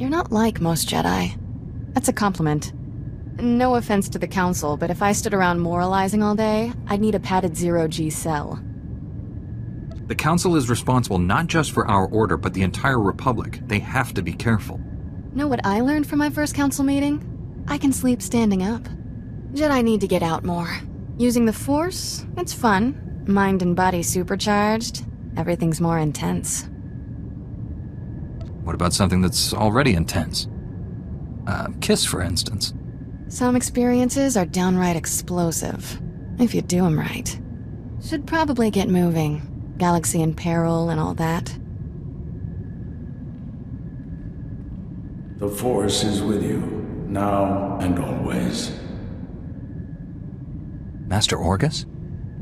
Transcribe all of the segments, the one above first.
You're not like most Jedi. That's a compliment. No offense to the Council, but if I stood around moralizing all day, I'd need a padded zero-G cell. The Council is responsible not just for our order, but the entire Republic. They have to be careful. Know what I learned from my first Council meeting? I can sleep standing up. Jedi need to get out more. Using the Force, it's fun. Mind and body supercharged. Everything's more intense. What about something that's already intense? Kiss, for instance. Some experiences are downright explosive, if you do them right. Should probably get moving. Galaxy in peril and all that. The Force is with you, now and always. Master Orgus?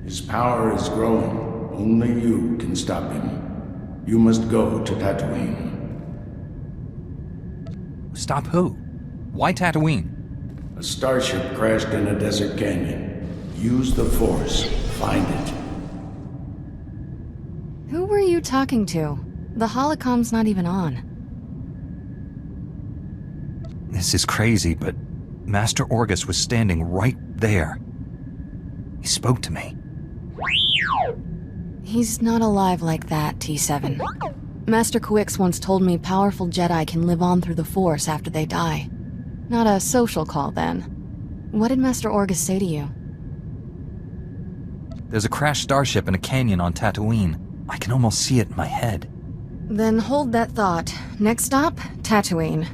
His power is growing. Only you can stop him. You must go to Tatooine. Stop who? Why Tatooine? A starship crashed in a desert canyon. Use the Force. Find it. Who were you talking to? The holocom's not even on. This is crazy, but Master Orgus was standing right there. He spoke to me. He's not alive like that, T7. Master Quix once told me powerful Jedi can live on through the Force after they die. Not a social call, then. What did Master Orgus say to you? There's a crashed starship in a canyon on Tatooine. I can almost see it in my head. Then hold that thought. Next stop, Tatooine.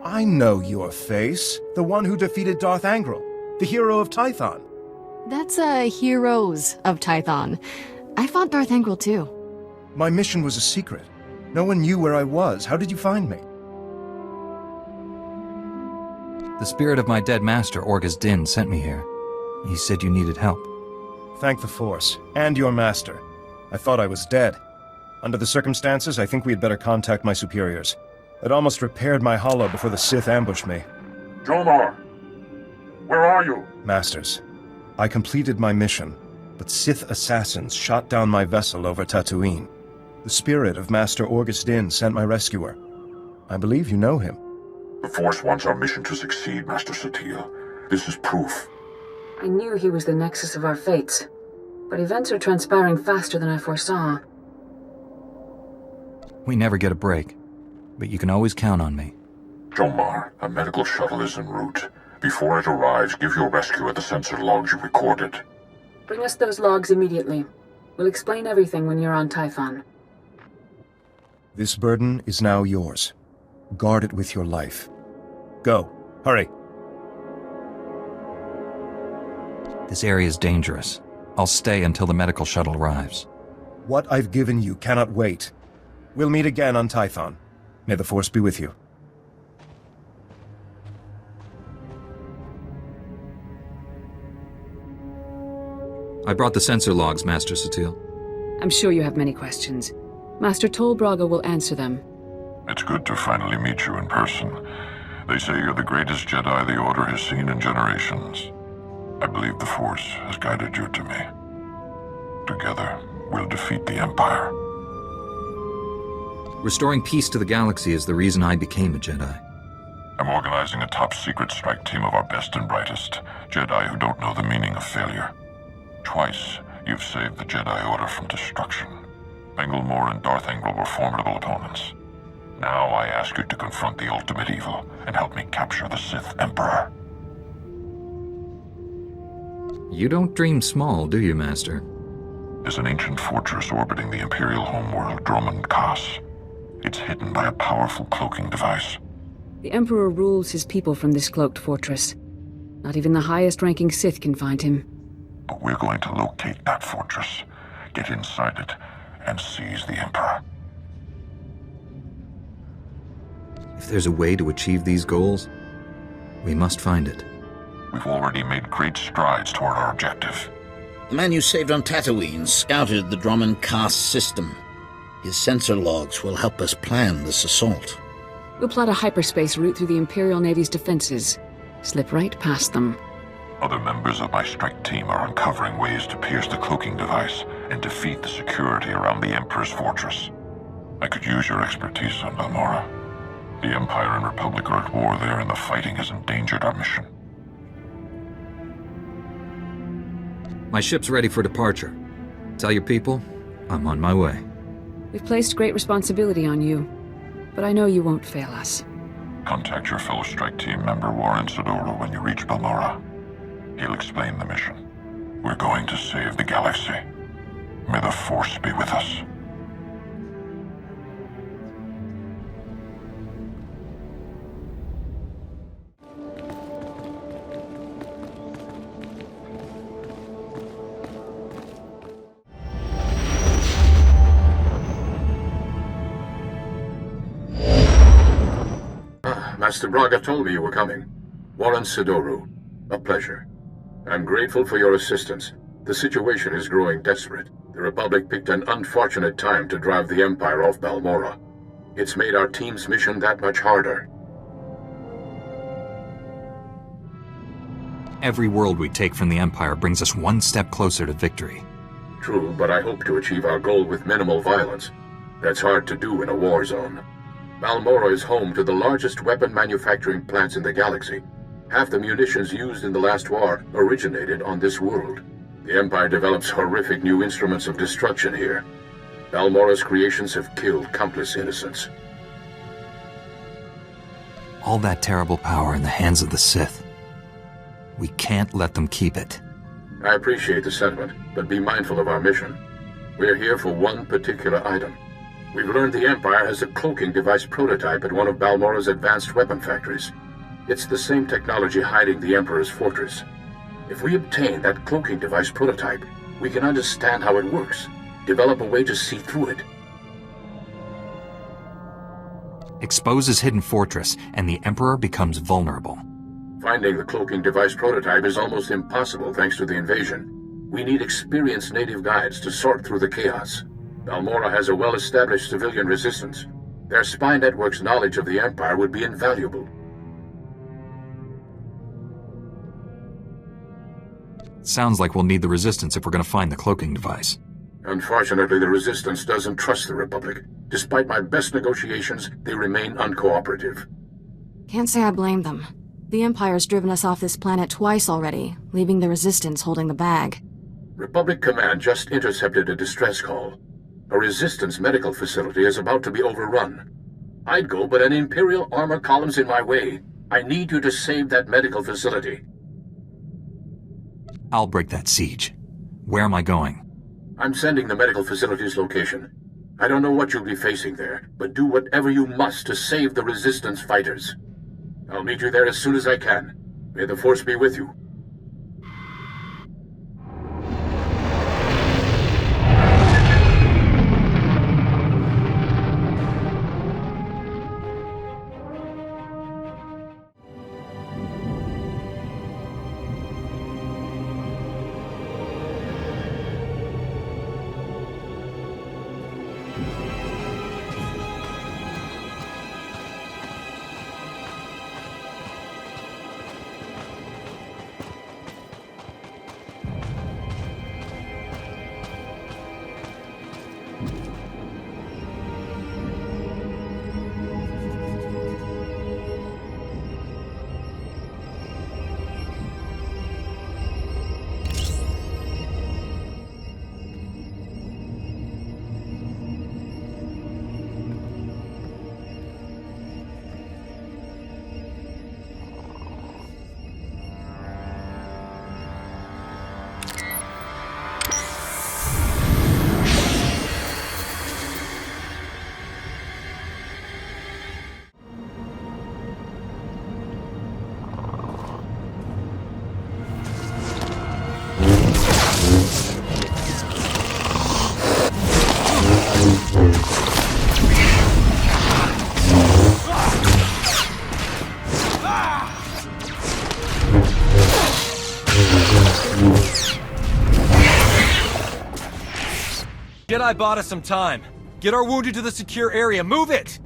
I know your face. The one who defeated Darth Angral, the hero of Tython. That's Heroes of Tython. I fought Darth Angral too. My mission was a secret. No one knew where I was. How did you find me? The spirit of my dead master, Orgus Din, sent me here. He said you needed help. Thank the Force, and your master. I thought I was dead. Under the circumstances, I think we had better contact my superiors. I'd almost repaired my holo before the Sith ambushed me. Jomar! Where are you? Masters, I completed my mission, but Sith assassins shot down my vessel over Tatooine. The spirit of Master Orgus Din sent my rescuer. I believe you know him. The Force wants our mission to succeed, Master SWTOR. This is proof. I knew he was the nexus of our fates, but events are transpiring faster than I foresaw. We never get a break, but you can always count on me. Jomar, a medical shuttle is en route. Before it arrives, give your rescuer the sensor logs you recorded. Bring us those logs immediately. We'll explain everything when you're on Typhon. This burden is now yours. Guard it with your life. Go. Hurry. This area is dangerous. I'll stay until the medical shuttle arrives. What I've given you cannot wait. We'll meet again on Tython. May the Force be with you. I brought the sensor logs, Master Satil. I'm sure you have many questions. Master Tolbraga will answer them. It's good to finally meet you in person. They say you're the greatest Jedi the Order has seen in generations. I believe the Force has guided you to me. Together, we'll defeat the Empire. Restoring peace to the galaxy is the reason I became a Jedi. I'm organizing a top-secret strike team of our best and brightest, Jedi who don't know the meaning of failure. Twice, you've saved the Jedi Order from destruction. Balmorra and Darth Engel were formidable opponents. Now I ask you to confront the ultimate evil and help me capture the Sith Emperor. You don't dream small, do you, Master? There's an ancient fortress orbiting the Imperial homeworld, Dromund Kaas. It's hidden by a powerful cloaking device. The Emperor rules his people from this cloaked fortress. Not even the highest-ranking Sith can find him. But we're going to locate that fortress, get inside it, and seize the Emperor. If there's a way to achieve these goals, we must find it. We've already made great strides toward our objective. The man you saved on Tatooine scouted the Dromund Kaas system. His sensor logs will help us plan this assault. We'll plot a hyperspace route through the Imperial Navy's defenses. Slip right past them. Other members of my strike team are uncovering ways to pierce the cloaking device and defeat the security around the Emperor's fortress. I could use your expertise on Balmorra. The Empire and Republic are at war there, and the fighting has endangered our mission. My ship's ready for departure. Tell your people, I'm on my way. We've placed great responsibility on you, but I know you won't fail us. Contact your fellow strike team member Warren SWTOR when you reach Balmorra. He'll explain the mission. We're going to save the galaxy. May the Force be with us. Master Braga told me you were coming. Warren SWTOR. A pleasure. I'm grateful for your assistance. The situation is growing desperate. The Republic picked an unfortunate time to drive the Empire off Balmorra. It's made our team's mission that much harder. Every world we take from the Empire brings us one step closer to victory. True, but I hope to achieve our goal with minimal violence. That's hard to do in a war zone. Balmorra is home to the largest weapon manufacturing plants in the galaxy. Half the munitions used in the last war originated on this world. The Empire develops horrific new instruments of destruction here. Balmorra's creations have killed countless innocents. All that terrible power in the hands of the Sith. We can't let them keep it. I appreciate the sentiment, but be mindful of our mission. We're here for one particular item. We've learned the Empire has a cloaking device prototype at one of Balmorra's advanced weapon factories. It's the same technology hiding the Emperor's fortress. If we obtain that cloaking device prototype, we can understand how it works, develop a way to see through it. Expose his hidden fortress, and the Emperor becomes vulnerable. Finding the cloaking device prototype is almost impossible thanks to the invasion. We need experienced native guides to sort through the chaos. Balmorra has a well-established civilian resistance. Their spy network's knowledge of the Empire would be invaluable. Sounds like we'll need the Resistance if we're going to find the cloaking device. Unfortunately, the Resistance doesn't trust the Republic. Despite my best negotiations, they remain uncooperative. Can't say I blame them. The Empire's driven us off this planet twice already, leaving the Resistance holding the bag. Republic Command just intercepted a distress call. A Resistance medical facility is about to be overrun. I'd go, but an Imperial armor column's in my way. I need you to save that medical facility. I'll break that siege. Where am I going? I'm sending the medical facility's location. I don't know what you'll be facing there, but do whatever you must to save the Resistance fighters. I'll meet you there as soon as I can. May the Force be with you. Jedi bought us some time. Get our wounded to the secure area. Move it!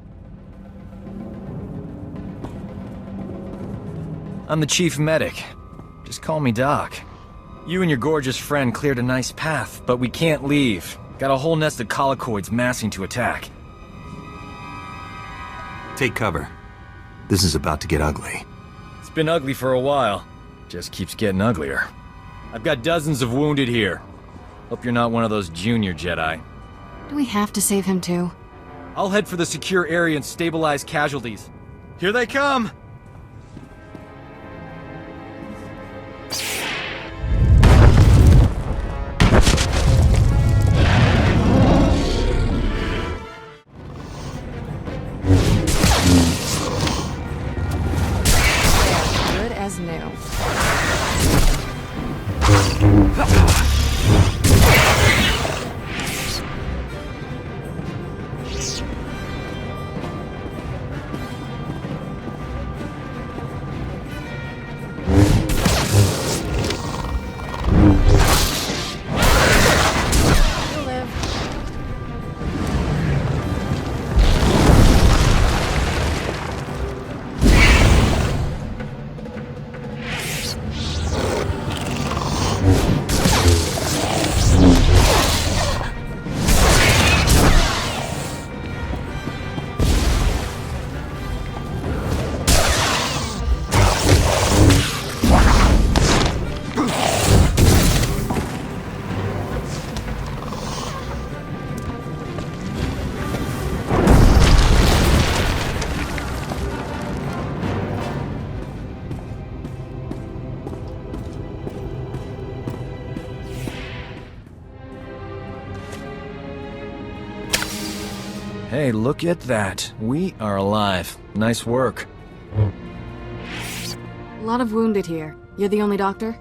I'm the chief medic. Just call me Doc. You and your gorgeous friend cleared a nice path, but we can't leave. Got a whole nest of collocoids massing to attack. Take cover. This is about to get ugly. It's been ugly for a while. Just keeps getting uglier. I've got dozens of wounded here. Hope you're not one of those junior Jedi. Do we have to save him too? I'll head for the secure area and stabilize casualties. Here they come! Good as new. Hey, look at that. We are alive. Nice work. A lot of wounded here. You're the only doctor?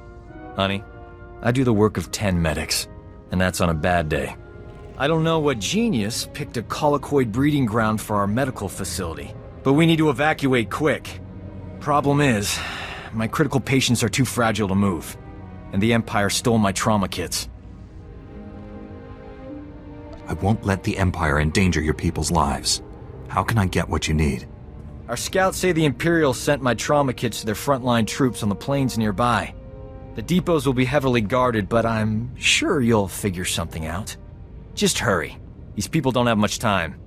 Honey, I do the work of 10 medics, and that's on a bad day. I don't know what genius picked a collocoid breeding ground for our medical facility, but we need to evacuate quick. Problem is, my critical patients are too fragile to move, and the Empire stole my trauma kits. I won't let the Empire endanger your people's lives. How can I get what you need? Our scouts say the Imperials sent my trauma kits to their frontline troops on the plains nearby. The depots will be heavily guarded, but I'm sure you'll figure something out. Just hurry. These people don't have much time.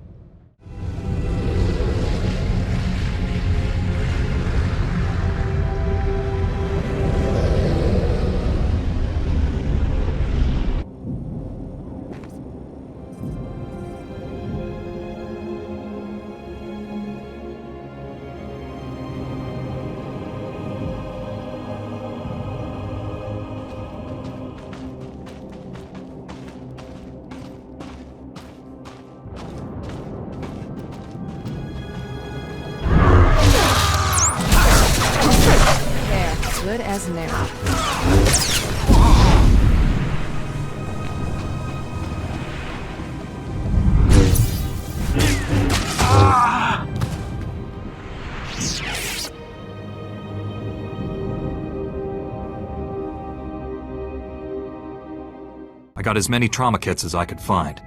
Good as new. I got as many trauma kits as I could find.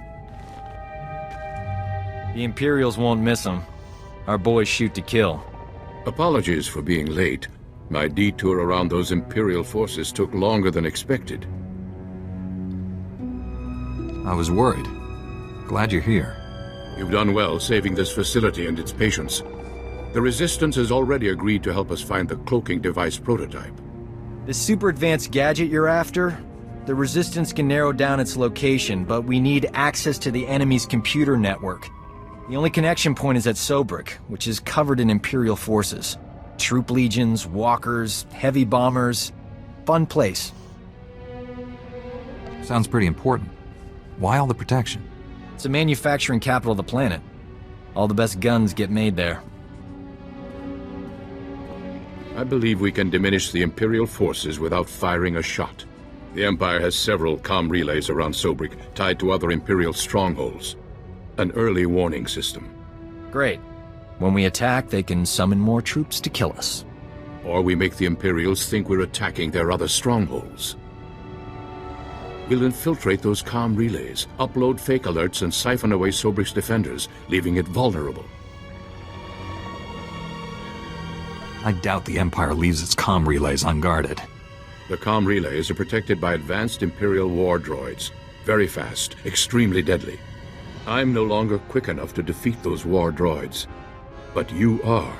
The Imperials won't miss them. Our boys shoot to kill. Apologies for being late. My detour around those Imperial forces took longer than expected. I was worried. Glad you're here. You've done well saving this facility and its patients. The Resistance has already agreed to help us find the cloaking device prototype. The super advanced gadget you're after? The Resistance can narrow down its location, but we need access to the enemy's computer network. The only connection point is at Sobrik, which is covered in Imperial forces. Troop legions, walkers, heavy bombers. Fun place. Sounds pretty important. Why all the protection? It's the manufacturing capital of the planet. All the best guns get made there. I believe we can diminish the Imperial forces without firing a shot. The Empire has several comm relays around Sobrik, tied to other Imperial strongholds. An early warning system. Great. When we attack, they can summon more troops to kill us. Or we make the Imperials think we're attacking their other strongholds. We'll infiltrate those comm relays, upload fake alerts, and siphon away Sobrik's defenders, leaving it vulnerable. I doubt the Empire leaves its comm relays unguarded. The comm relays are protected by advanced Imperial war droids. Very fast, extremely deadly. I'm no longer quick enough to defeat those war droids. But you are.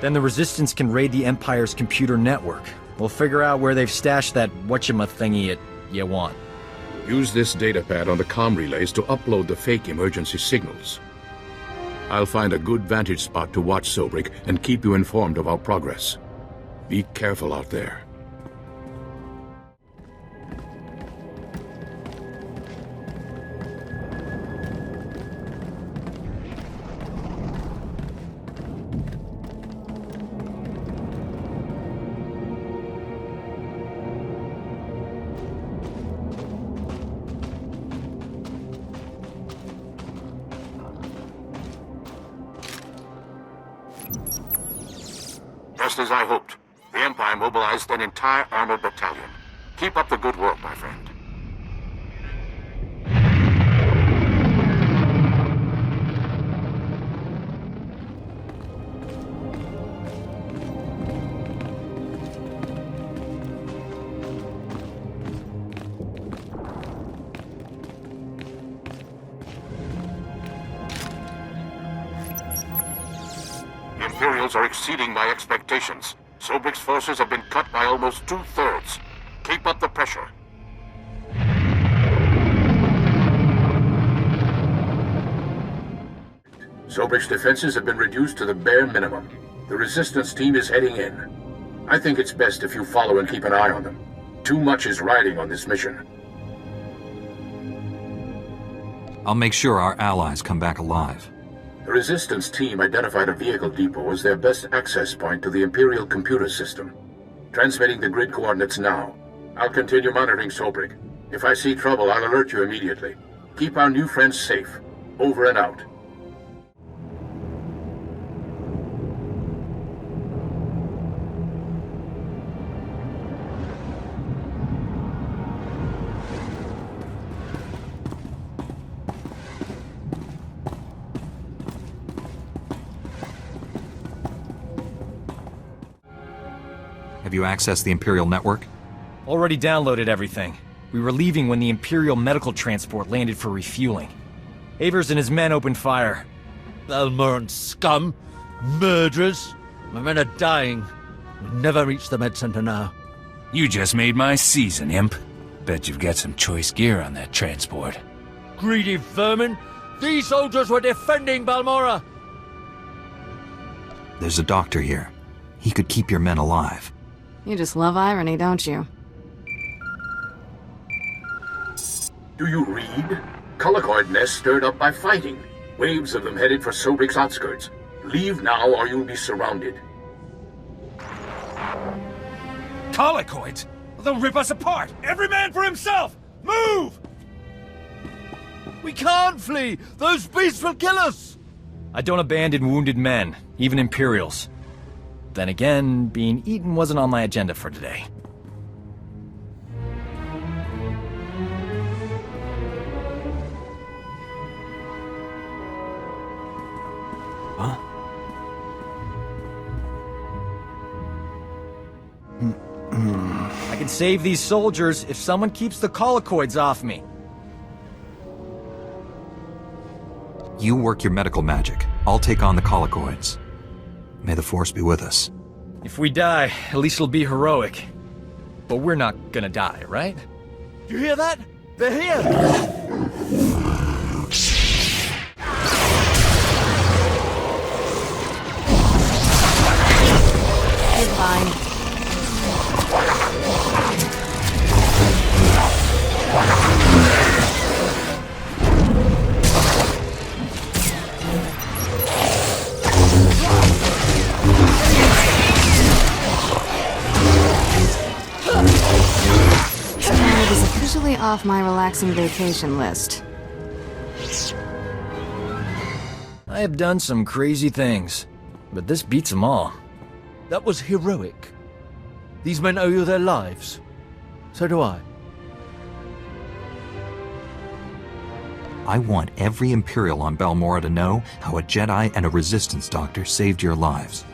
Then the Resistance can raid the Empire's computer network. We'll figure out where they've stashed that whatchamacthingy you want. Use this datapad on the comm relays to upload the fake emergency signals. I'll find a good vantage spot to watch Sobrik and keep you informed of our progress. Be careful out there. Just as I hoped, the Empire mobilized an entire armored battalion. Keep up the good work, my friend. The Imperials are exceeding my expectations. Sobrik's forces have been cut by almost 2/3. Keep up the pressure. Sobrik's defenses have been reduced to the bare minimum. The Resistance team is heading in. I think it's best if you follow and keep an eye on them. Too much is riding on this mission. I'll make sure our allies come back alive. The Resistance team identified a vehicle depot as their best access point to the Imperial computer system. Transmitting the grid coordinates now. I'll continue monitoring Sobrik. If I see trouble, I'll alert you immediately. Keep our new friends safe. Over and out. Have you accessed the Imperial network? Already downloaded everything. We were leaving when the Imperial medical transport landed for refueling. Avers and his men opened fire. Balmorran scum! Murderers! My men are dying. We'll never reach the med center now. You just made my season, imp. Bet you've got some choice gear on that transport. Greedy vermin! These soldiers were defending Balmorra! There's a doctor here. He could keep your men alive. You just love irony, don't you? Do you read? Colicoid nests stirred up by fighting. Waves of them headed for Sobrik's outskirts. Leave now or you'll be surrounded. Colicoids? They'll rip us apart! Every man for himself! Move! We can't flee! Those beasts will kill us! I don't abandon wounded men, even Imperials. Then again, being eaten wasn't on my agenda for today. Huh? I can save these soldiers if someone keeps the colicoids off me. You work your medical magic. I'll take on the colicoids. May the Force be with us. If we die, at least it'll be heroic. But we're not gonna die, right? You hear that? They're here! You're fine. It is officially off my relaxing vacation list. I have done some crazy things, but this beats them all. That was heroic. These men owe you their lives. So do I. I want every Imperial on Balmorra to know how a Jedi and a Resistance doctor saved your lives.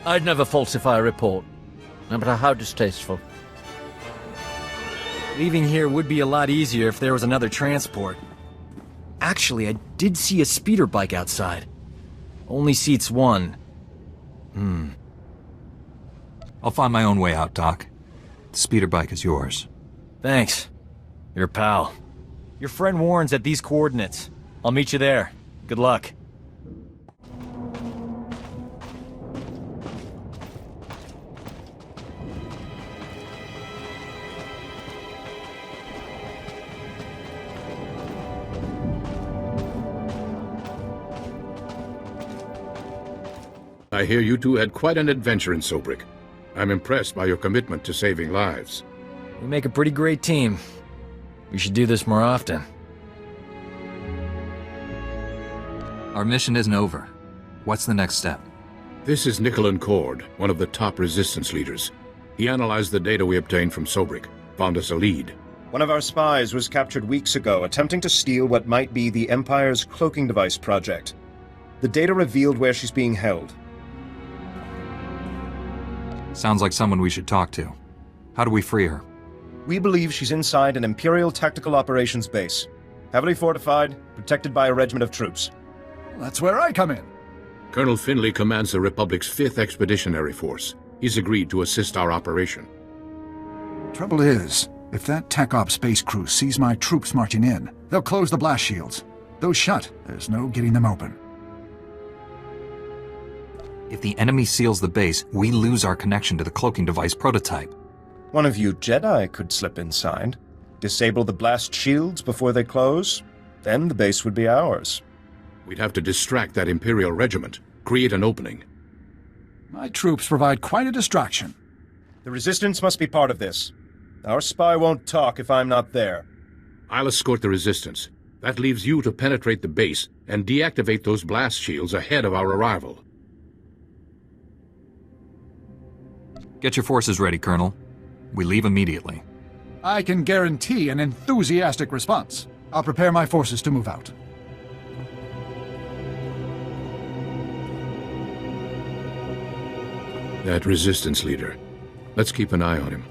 I'd never falsify a report, no matter how distasteful. Leaving here would be a lot easier if there was another transport. Actually, I did see a speeder bike outside. Only seats one. I'll find my own way out, Doc. The speeder bike is yours. Thanks. Your pal. Your friend Warren's at these coordinates. I'll meet you there. Good luck. I hear you two had quite an adventure in Sobrik. I'm impressed by your commitment to saving lives. We make a pretty great team. We should do this more often. Our mission isn't over. What's the next step? This is Nicholan Cord, one of the top Resistance leaders. He analyzed the data we obtained from Sobrik, found us a lead. One of our spies was captured weeks ago, attempting to steal what might be the Empire's cloaking device project. The data revealed where she's being held. Sounds like someone we should talk to. How do we free her? We believe she's inside an Imperial Tactical Operations base. Heavily fortified, protected by a regiment of troops. That's where I come in. Colonel Finley commands the Republic's 5th Expeditionary Force. He's agreed to assist our operation. Trouble is, if that Tech Op space crew sees my troops marching in, they'll close the blast shields. Those shut, there's no getting them open. If the enemy seals the base, we lose our connection to the cloaking device prototype. One of you Jedi could slip inside, disable the blast shields before they close, then the base would be ours. We'd have to distract that Imperial regiment, create an opening. My troops provide quite a distraction. The Resistance must be part of this. Our spy won't talk if I'm not there. I'll escort the Resistance. That leaves you to penetrate the base and deactivate those blast shields ahead of our arrival. Get your forces ready, Colonel. We leave immediately. I can guarantee an enthusiastic response. I'll prepare my forces to move out. That Resistance leader. Let's keep an eye on him.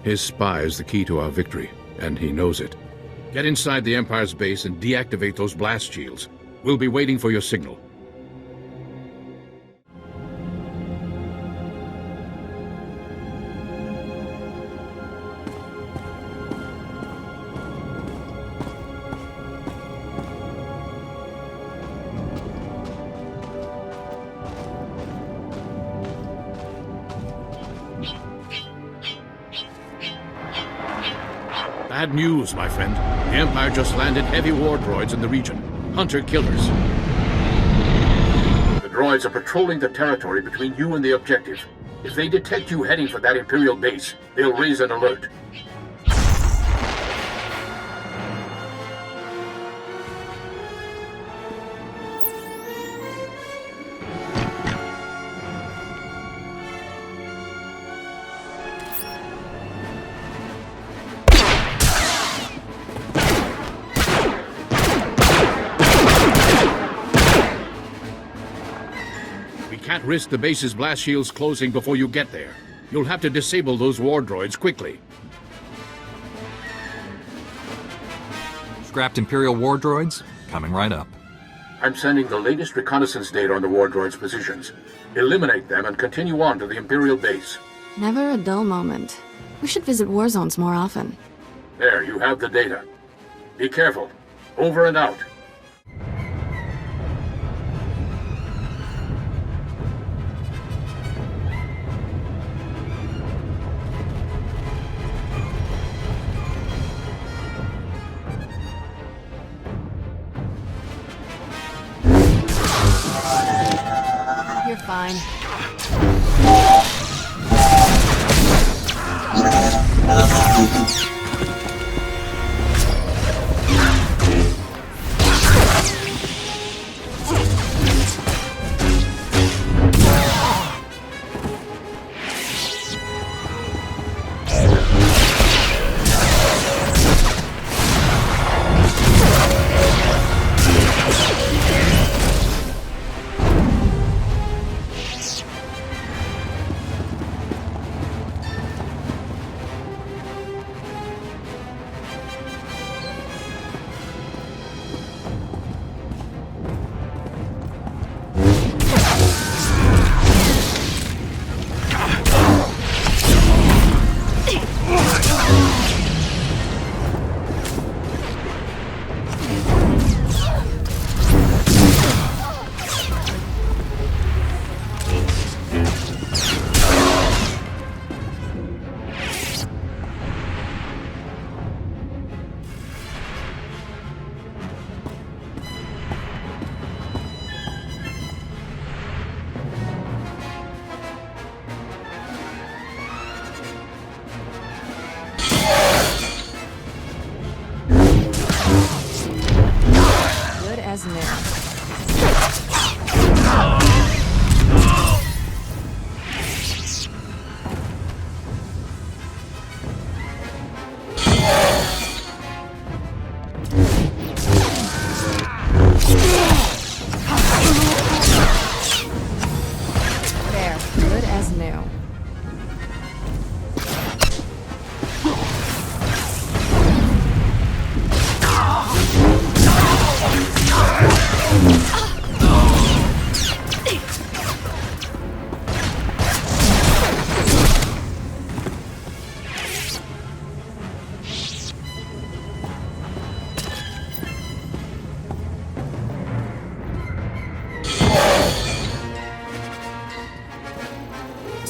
His spy is the key to our victory, and he knows it. Get inside the Empire's base and deactivate those blast shields. We'll be waiting for your signal. Bad news, my friend. The Empire just landed heavy war droids in the region. Hunter-killers. The droids are patrolling the territory between you and the objective. If they detect you heading for that Imperial base, they'll raise an alert. Can't risk the base's blast shields closing before you get there. You'll have to disable those war droids quickly. Scrapped Imperial war droids? Coming right up. I'm sending the latest reconnaissance data on the war droids' positions. Eliminate them and continue on to the Imperial base. Never a dull moment. We should visit war zones more often. There, you have the data. Be careful. Over and out. You're fine.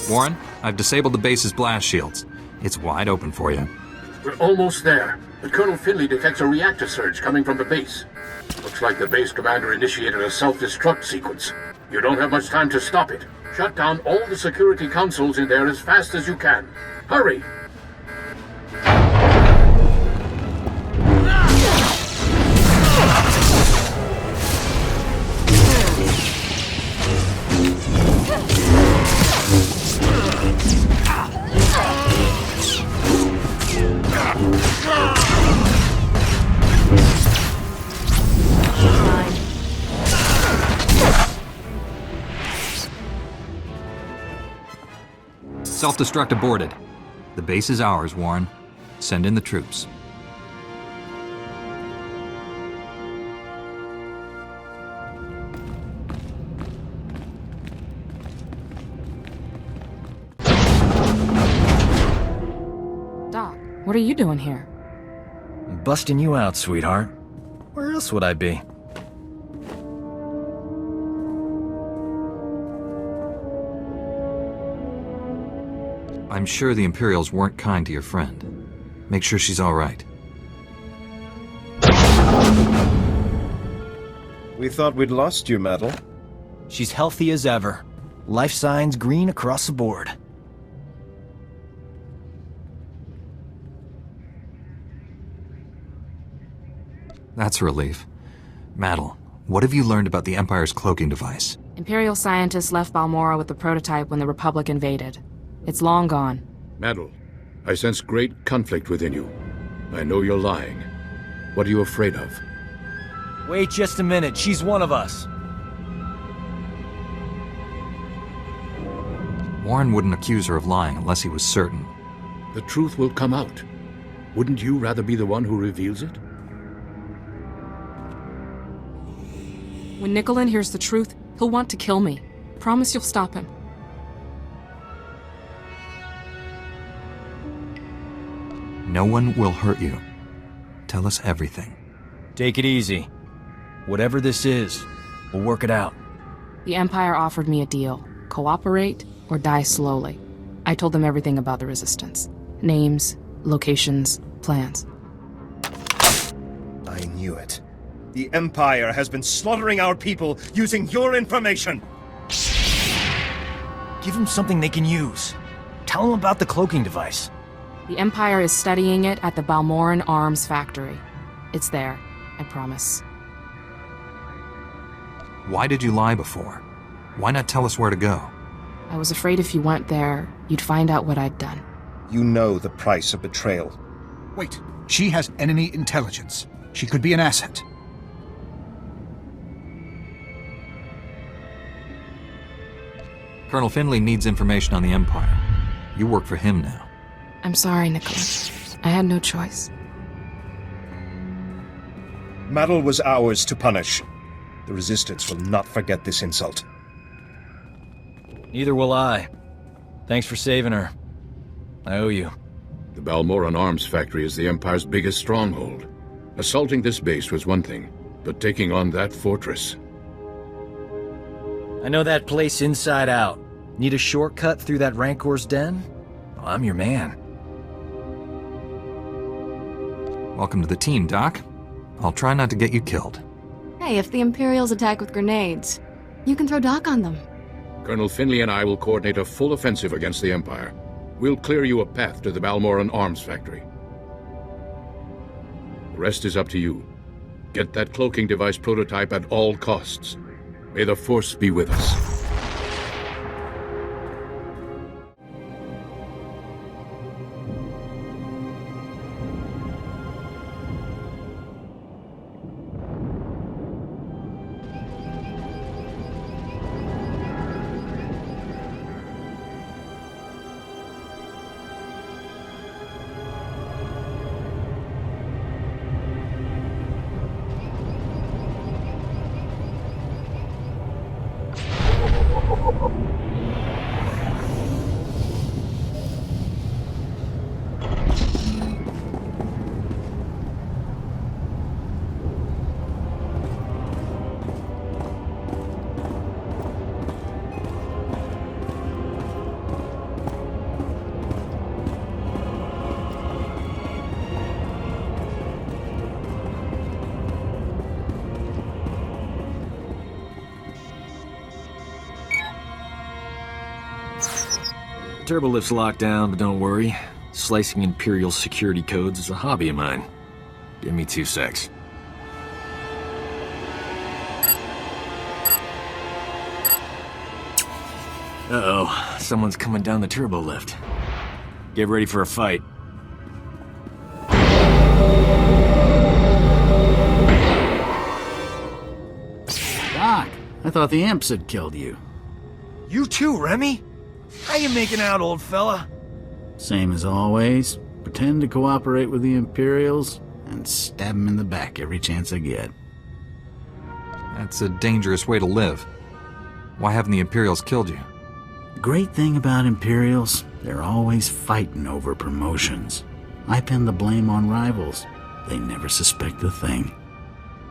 Warren, I've disabled the base's blast shields. It's wide open for you. We're almost there, but Colonel Finley detects a reactor surge coming from the base. Looks like the base commander initiated a self-destruct sequence. You don't have much time to stop it. Shut down all the security consoles in there as fast as you can. Hurry! Self-destruct aborted. The base is ours, Warren. Send in the troops. Doc, what are you doing here? I'm busting you out, sweetheart. Where else would I be? I'm sure the Imperials weren't kind to your friend. Make sure she's all right. We thought we'd lost you, Metal. She's healthy as ever. Life signs green across the board. That's a relief. Maddle, what have you learned about the Empire's cloaking device? Imperial scientists left Balmorra with the prototype when the Republic invaded. It's long gone. Maddle, I sense great conflict within you. I know you're lying. What are you afraid of? Wait just a minute. She's one of us. Warren wouldn't accuse her of lying unless he was certain. The truth will come out. Wouldn't you rather be the one who reveals it? When Nicolin hears the truth, he'll want to kill me. Promise you'll stop him. No one will hurt you. Tell us everything. Take it easy. Whatever this is, we'll work it out. The Empire offered me a deal. Cooperate or die slowly. I told them everything about the Resistance. Names, locations, plans. I knew it. The Empire has been slaughtering our people using your information! Give them something they can use. Tell them about the cloaking device. The Empire is studying it at the Balmorran Arms Factory. It's there, I promise. Why did you lie before? Why not tell us where to go? I was afraid if you went there, you'd find out what I'd done. You know the price of betrayal. Wait, she has enemy intelligence. She could be an asset. Colonel Finley needs information on the Empire. You work for him now. I'm sorry, Nicholas. I had no choice. Maddle was ours to punish. The Resistance will not forget this insult. Neither will I. Thanks for saving her. I owe you. The Balmorran Arms Factory is the Empire's biggest stronghold. Assaulting this base was one thing, but taking on that fortress... I know that place inside out. Need a shortcut through that Rancor's den? Well, I'm your man. Welcome to the team, Doc. I'll try not to get you killed. Hey, if the Imperials attack with grenades, you can throw Doc on them. Colonel Finley and I will coordinate a full offensive against the Empire. We'll clear you a path to the Balmorran Arms Factory. The rest is up to you. Get that cloaking device prototype at all costs. May the Force be with us. Turbolift's locked down, but don't worry. Slicing Imperial security codes is a hobby of mine. Give me 2 secs. Uh-oh, someone's coming down the turbo lift. Get ready for a fight. Doc, I thought the imps had killed you. You too, Remy? How you making out, old fella? Same as always. Pretend to cooperate with the Imperials and stab them in the back every chance I get. That's a dangerous way to live. Why haven't the Imperials killed you? Great thing about Imperials, they're always fighting over promotions. I pin the blame on rivals. They never suspect a thing.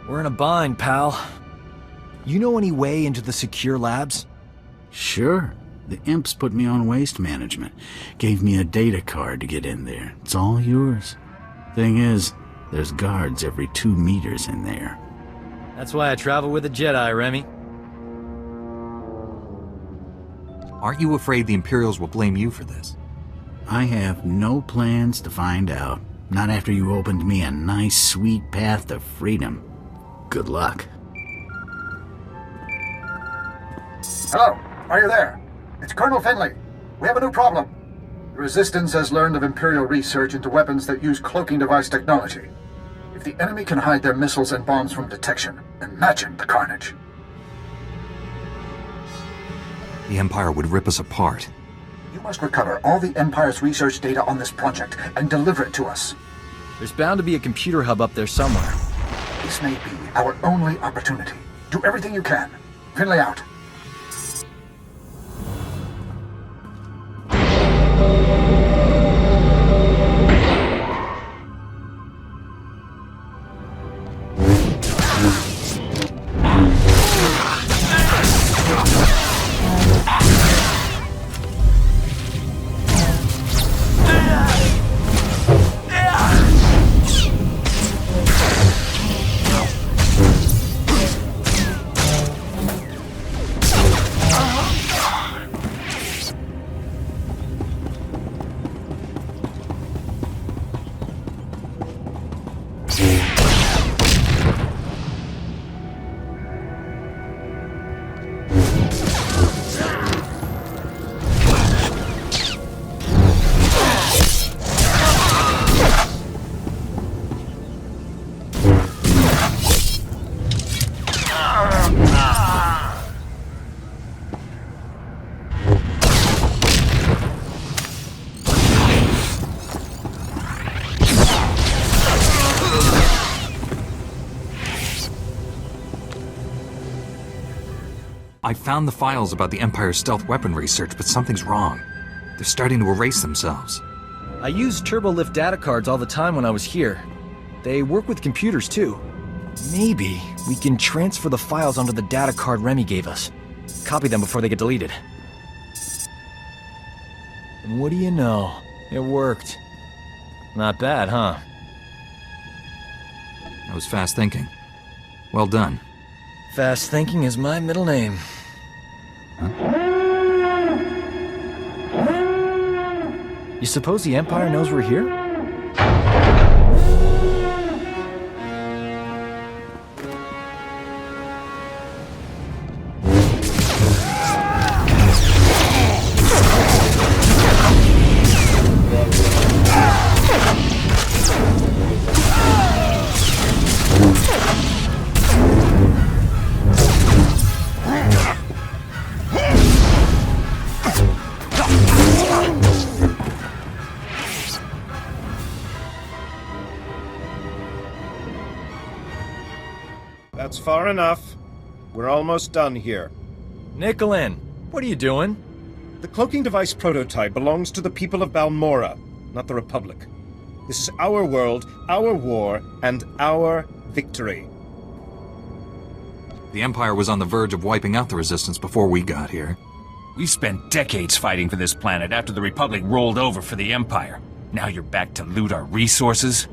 We're in a bind, pal. You know any way into the secure labs? Sure. The imps put me on waste management. Gave me a data card to get in there. It's all yours. Thing is, there's guards every 2 meters in there. That's why I travel with a Jedi, Remy. Aren't you afraid the Imperials will blame you for this? I have no plans to find out. Not after you opened me a nice, sweet path to freedom. Good luck. Hello, are you there? It's Colonel Finley. We have a new problem. The Resistance has learned of Imperial research into weapons that use cloaking device technology. If the enemy can hide their missiles and bombs from detection, imagine the carnage. The Empire would rip us apart. You must recover all the Empire's research data on this project and deliver it to us. There's bound to be a computer hub up there somewhere. This may be our only opportunity. Do everything you can. Finley out. I found the files about the Empire's stealth weapon research, but something's wrong. They're starting to erase themselves. I use turbolift data cards all the time when I was here. They work with computers too. Maybe we can transfer the files onto the data card Remy gave us. Copy them before they get deleted. And what do you know? It worked. Not bad, huh? That was fast thinking. Well done. Fast thinking is my middle name. You suppose the Empire knows we're here? That's far enough. We're almost done here. Nicholin, what are you doing? The cloaking device prototype belongs to the people of Balmorra, not the Republic. This is our world, our war, and our victory. The Empire was on the verge of wiping out the Resistance before we got here. We spent decades fighting for this planet after the Republic rolled over for the Empire. Now you're back to loot our resources?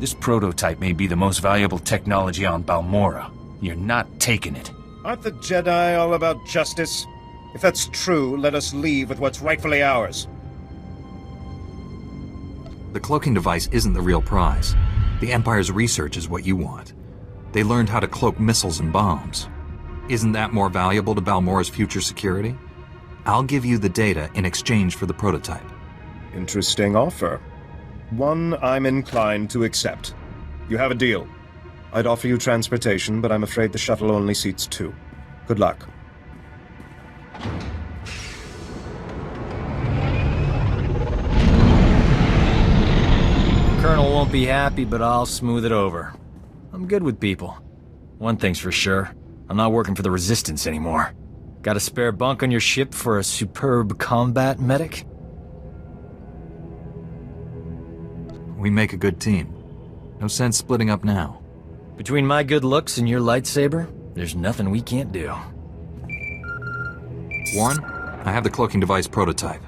This prototype may be the most valuable technology on Balmorra. You're not taking it. Aren't the Jedi all about justice? If that's true, let us leave with what's rightfully ours. The cloaking device isn't the real prize. The Empire's research is what you want. They learned how to cloak missiles and bombs. Isn't that more valuable to Balmorra's future security? I'll give you the data in exchange for the prototype. Interesting offer. One I'm inclined to accept. You have a deal. I'd offer you transportation, but I'm afraid the shuttle only seats 2. Good luck. Colonel won't be happy, but I'll smooth it over. I'm good with people. One thing's for sure, I'm not working for the Resistance anymore. Got a spare bunk on your ship for a superb combat medic? We make a good team. No sense splitting up now. Between my good looks and your lightsaber, there's nothing we can't do. Warren, I have the cloaking device prototype.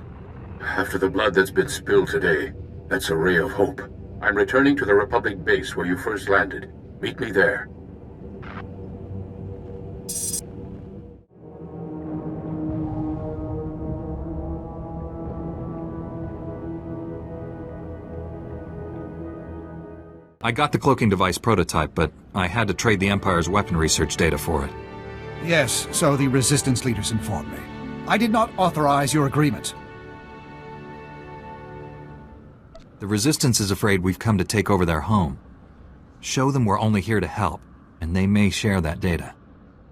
After the blood that's been spilled today, that's a ray of hope. I'm returning to the Republic base where you first landed. Meet me there. I got the cloaking device prototype, but I had to trade the Empire's weapon research data for it. Yes, so the Resistance leaders informed me. I did not authorize your agreement. The Resistance is afraid we've come to take over their home. Show them we're only here to help, and they may share that data.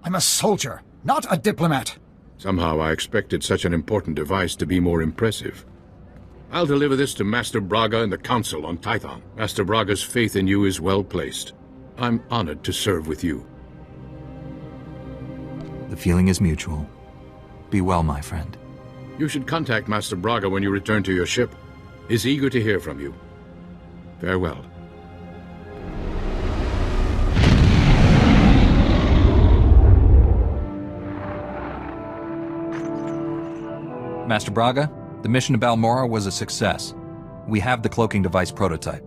I'm a soldier, not a diplomat. Somehow I expected such an important device to be more impressive. I'll deliver this to Master Braga and the Council on Tython. Master Braga's faith in you is well placed. I'm honored to serve with you. The feeling is mutual. Be well, my friend. You should contact Master Braga when you return to your ship. He's eager to hear from you. Farewell. Master Braga, the mission to Balmorra was a success. We have the cloaking device prototype.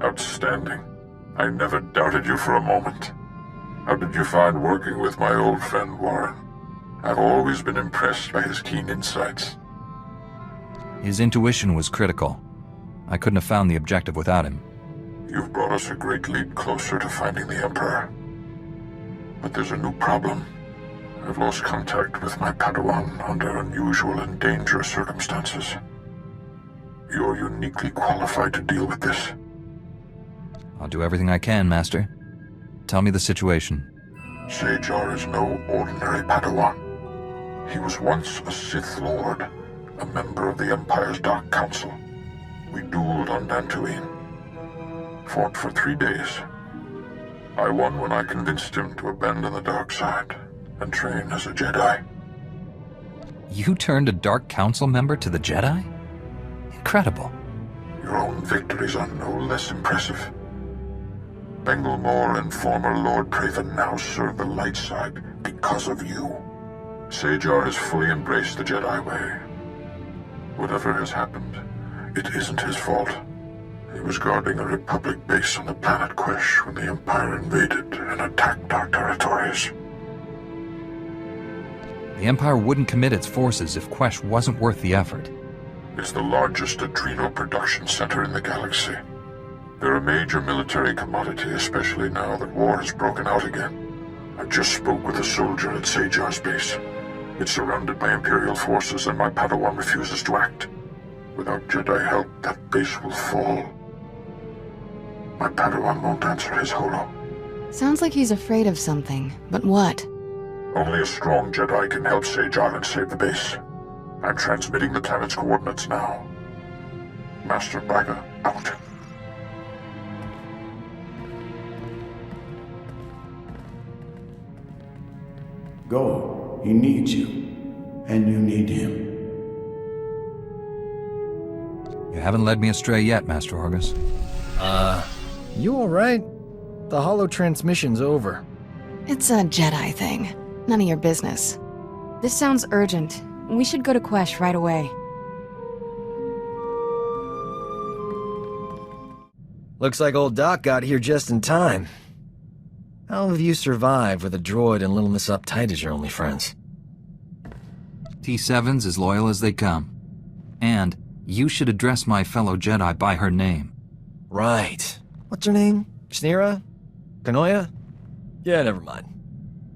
Outstanding. I never doubted you for a moment. How did you find working with my old friend Warren? I've always been impressed by his keen insights. His intuition was critical. I couldn't have found the objective without him. You've brought us a great leap closer to finding the Emperor. But there's a new problem. I've lost contact with my Padawan under unusual and dangerous circumstances. You're uniquely qualified to deal with this. I'll do everything I can, Master. Tell me the situation. SWTOR is no ordinary Padawan. He was once a Sith Lord, a member of the Empire's Dark Council. We dueled on Dantooine. Fought for 3 days. I won when I convinced him to abandon the dark side and train as a Jedi. You turned a Dark Council member to the Jedi? Incredible. Your own victories are no less impressive. Balmorra and former Lord Praven now serve the light side because of you. SWTOR has fully embraced the Jedi way. Whatever has happened, it isn't his fault. He was guarding a Republic base on the planet Quesh when the Empire invaded and attacked our territories. The Empire wouldn't commit its forces if Quesh wasn't worth the effort. It's the largest adrenal production center in the galaxy. They're a major military commodity, especially now that war has broken out again. I just spoke with a soldier at SWTOR's base. It's surrounded by Imperial forces and my Padawan refuses to act. Without Jedi help, that base will fall. My Padawan won't answer his holo. Sounds like he's afraid of something, but what? Only a strong Jedi can help SWTOR and save the base. I'm transmitting the planet's coordinates now. Master Braga, out. Go. He needs you. And you need him. You haven't led me astray yet, Master Orgus. You alright? The holo transmission's over. It's a Jedi thing. None of your business. This sounds urgent. We should go to Quesh right away. Looks like old Doc got here just in time. How have you survived with a droid and Little Miss Uptight as your only friends? T7's as loyal as they come. And You should address my fellow Jedi by her name. Right. What's her name? Snira? Kanoya? Yeah, never mind.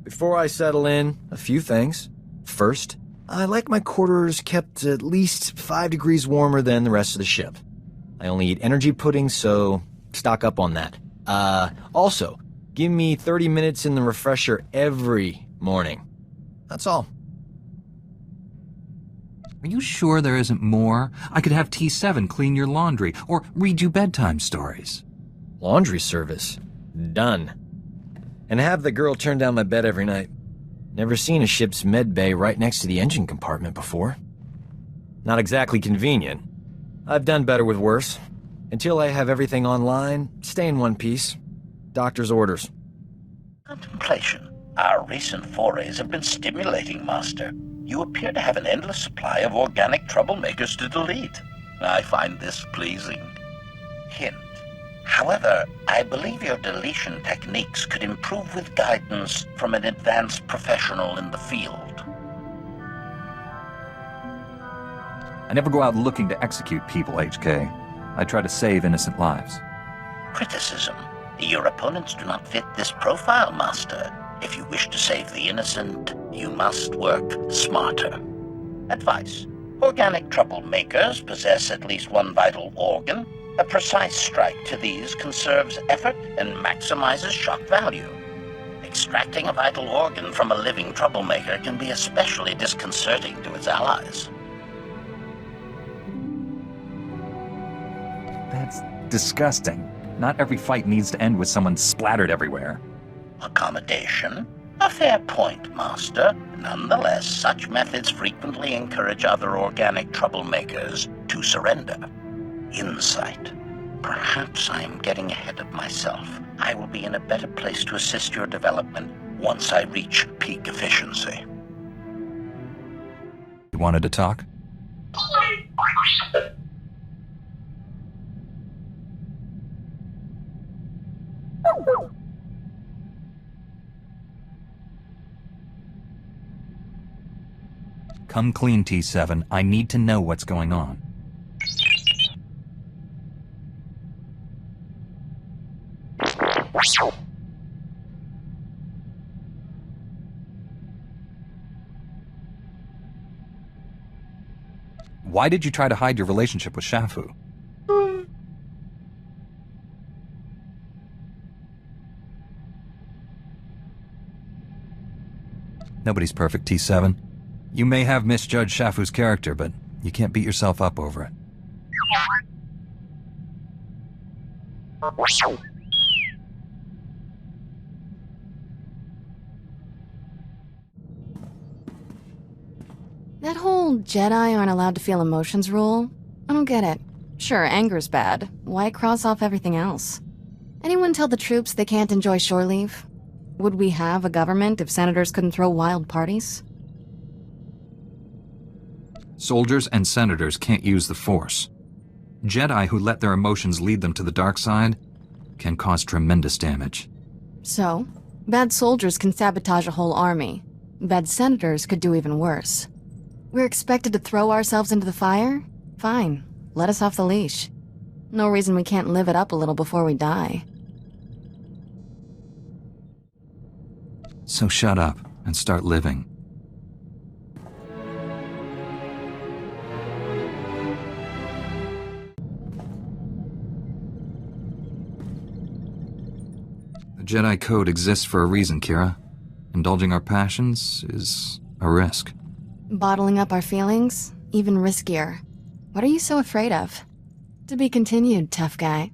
Before I settle in, a few things. First, I like my quarters kept at least 5 degrees warmer than the rest of the ship. I only eat energy pudding, so stock up on that. Also, give me 30 minutes in the refresher every morning. That's all. Are you sure there isn't more? I could have T7 clean your laundry, or read you bedtime stories. Laundry service. Done. And have the girl turn down my bed every night. Never seen a ship's med bay right next to the engine compartment before. Not exactly convenient. I've done better with worse. Until I have everything online, stay in one piece. Doctor's orders. Contemplation. Our recent forays have been stimulating, Master. You appear to have an endless supply of organic troublemakers to delete. I find this pleasing. Hint. However, I believe your deletion techniques could improve with guidance from an advanced professional in the field. I never go out looking to execute people, HK. I try to save innocent lives. Criticism. Your opponents do not fit this profile, Master. If you wish to save the innocent, you must work smarter. Advice. Organic troublemakers possess at least one vital organ. A precise strike to these conserves effort and maximizes shock value. Extracting a vital organ from a living troublemaker can be especially disconcerting to its allies. That's disgusting. Not every fight needs to end with someone splattered everywhere. Accommodation? A fair point, Master. Nonetheless, such methods frequently encourage other organic troublemakers to surrender. Insight. Perhaps I am getting ahead of myself. I will be in a better place to assist your development once I reach peak efficiency. You wanted to talk? Come clean, T7. I need to know what's going on. Why did you try to hide your relationship with Shafu? Nobody's perfect, T7. You may have misjudged Shafu's character, but you can't beat yourself up over it. That whole Jedi aren't allowed to feel emotions rule? I don't get it. Sure, anger's bad. Why cross off everything else? Anyone tell the troops they can't enjoy shore leave? Would we have a government if senators couldn't throw wild parties? Soldiers and senators can't use the Force. Jedi who let their emotions lead them to the dark side can cause tremendous damage. So, bad soldiers can sabotage a whole army. Bad senators could do even worse. We're expected to throw ourselves into the fire? Fine, let us off the leash. No reason we can't live it up a little before we die. So shut up and start living. The Jedi Code exists for a reason, Kira. Indulging our passions is a risk. Bottling up our feelings? Even riskier. What are you so afraid of? To be continued, tough guy.